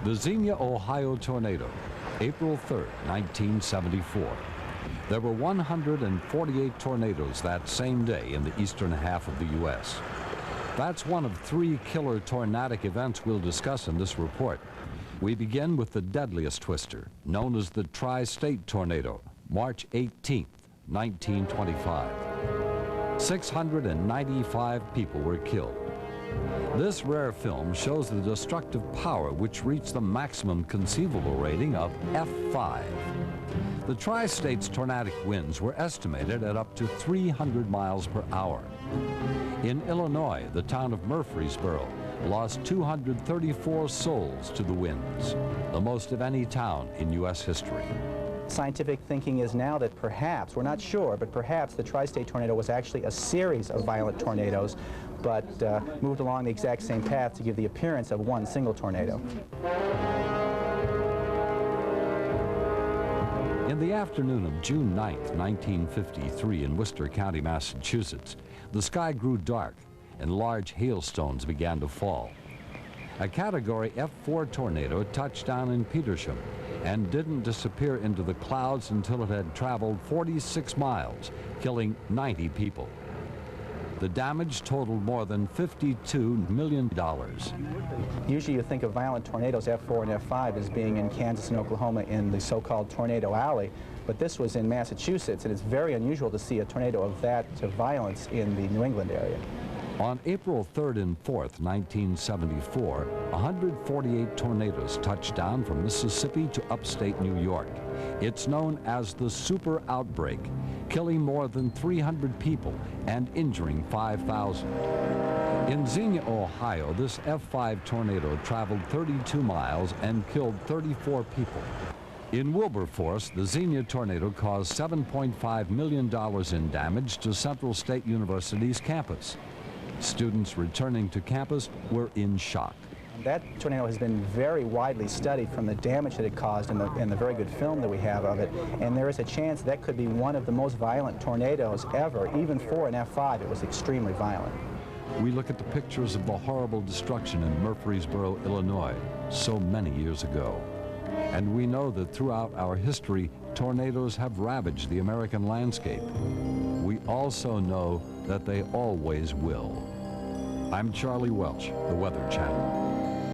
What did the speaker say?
The Xenia, Ohio tornado, April 3rd, 1974. There were 148 tornadoes that same day in the eastern half of the U.S. That's one of 3 killer tornadic events we'll discuss in this report. We begin with the deadliest twister, known as the Tri-State Tornado, March 18th, 1925. 695 people were killed. This rare film shows the destructive power which reached the maximum conceivable rating of F5. The Tri-State's tornadic winds were estimated at up to 300 miles per hour. In Illinois, the town of Murfreesboro lost 234 souls to the winds, the most of any town in U.S. history. Scientific thinking is now that perhaps, we're not sure, but perhaps the Tri-State tornado was actually a series of violent tornadoes, but moved along the exact same path to give the appearance of one single tornado. In the afternoon of June 9th, 1953, in Worcester County, Massachusetts, the sky grew dark and large hailstones began to fall. A Category F4 tornado touched down in Petersham and didn't disappear into the clouds until it had traveled 46 miles, killing 90 people. The damage totaled more than $52 million. Usually you think of violent tornadoes, F4 and F5, as being in Kansas and Oklahoma in the so-called Tornado Alley, but this was in Massachusetts, and it's very unusual to see a tornado of that violence in the New England area. On April 3rd and 4th, 1974, 148 tornadoes touched down from Mississippi to upstate New York. It's known as the super outbreak, killing more than 300 people and injuring 5,000. In Xenia, Ohio, this F5 tornado traveled 32 miles and killed 34 people. In Wilberforce, the Xenia tornado caused $7.5 million in damage to Central State University's campus. Students returning to campus were in shock. That tornado has been very widely studied from the damage that it caused and the very good film that we have of it, and there is a chance that could be one of the most violent tornadoes ever. Even for an F5, it was extremely violent. We look at the pictures of the horrible destruction in Murfreesboro, Illinois, so many years ago. And we know that throughout our history, tornadoes have ravaged the American landscape. We also know that they always will. I'm Charlie Welch, the Weather Channel.